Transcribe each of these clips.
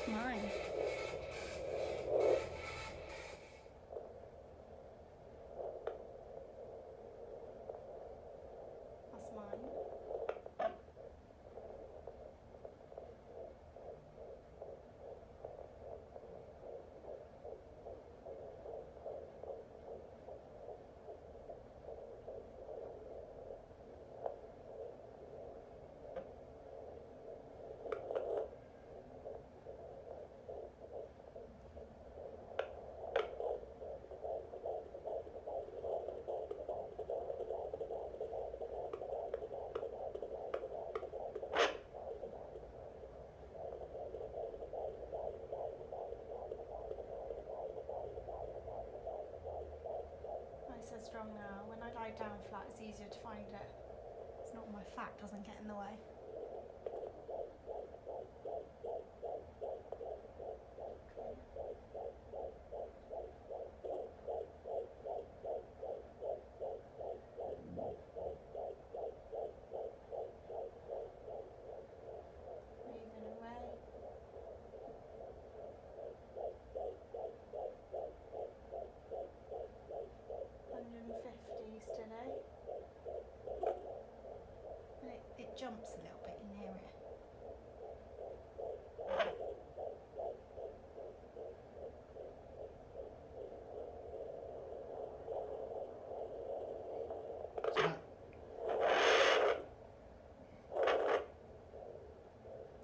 Mine. That's mine. Nice and strong now. When I lie down flat, it's easier to find it. It's not my fat doesn't get in the way. Moving away. 150s today. And it jumps a little bit, you can hear it.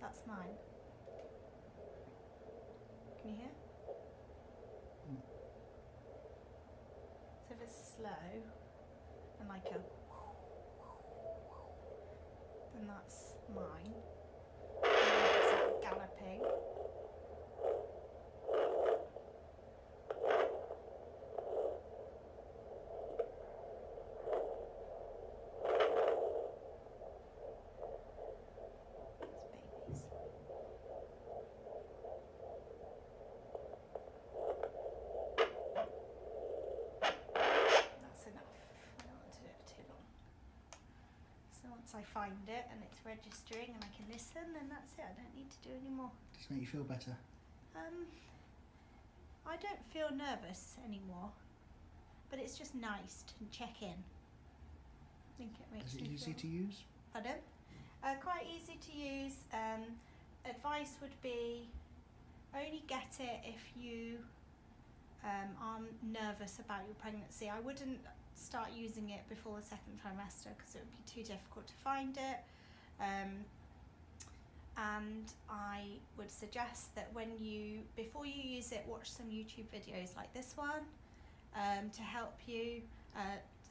That's mine. Can you hear? So if it's slow and like a, then that's mine. And then if it's like galloping, it's babies. That's enough. I don't want to do it for too long. So once I find it and it's registering and I can listen, then that's it. I don't need to do any more. Does it make you feel better? I don't feel nervous anymore, but it's just nice to check in. I think it makes Is it me easy feel... to use? Pardon? Quite easy to use. Advice would be only get it if you are nervous about your pregnancy. I wouldn't start using it before the second trimester because it would be too difficult to find it. And I would suggest that before you use it, watch some YouTube videos like this one to help you,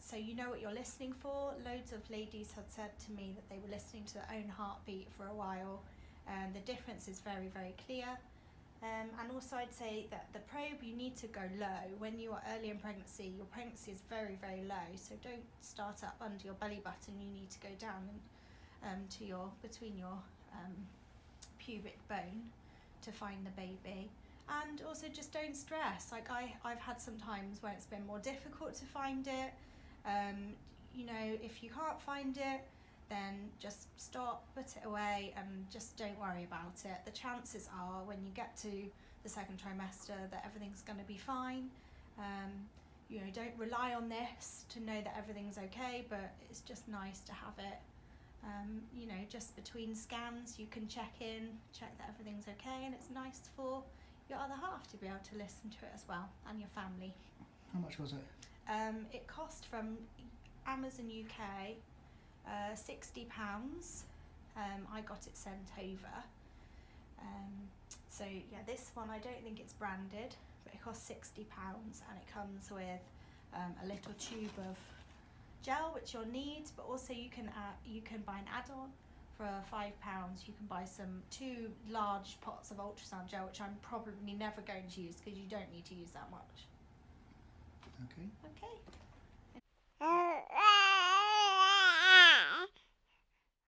so you know what you're listening for. Loads of ladies had said to me that they were listening to their own heartbeat for a while, and the difference is very, very clear. And also I'd say that the probe, you need to go low. When you are early in pregnancy, your pregnancy is very, very low, so don't start up under your belly button. You need to go down and between your pubic bone to find the baby. And also just don't stress. Like I've had some times where it's been more difficult to find it. You know, if you can't find it, then just stop, put it away, and just don't worry about it. The chances are when you get to the second trimester that everything's going to be fine. You know, don't rely on this to know that everything's okay, but it's just nice to have it. You know, just between scans you can check that everything's okay, and it's nice for your other half to be able to listen to it as well, and your family. How much was it? It cost from Amazon UK £60. I got it sent over. So yeah, this one I don't think it's branded, but it costs £60, and it comes with a little tube of gel which you'll need, but also you can buy an add-on for £5. You can buy 2 large pots of ultrasound gel, which I'm probably never going to use because you don't need to use that much. Okay. Okay.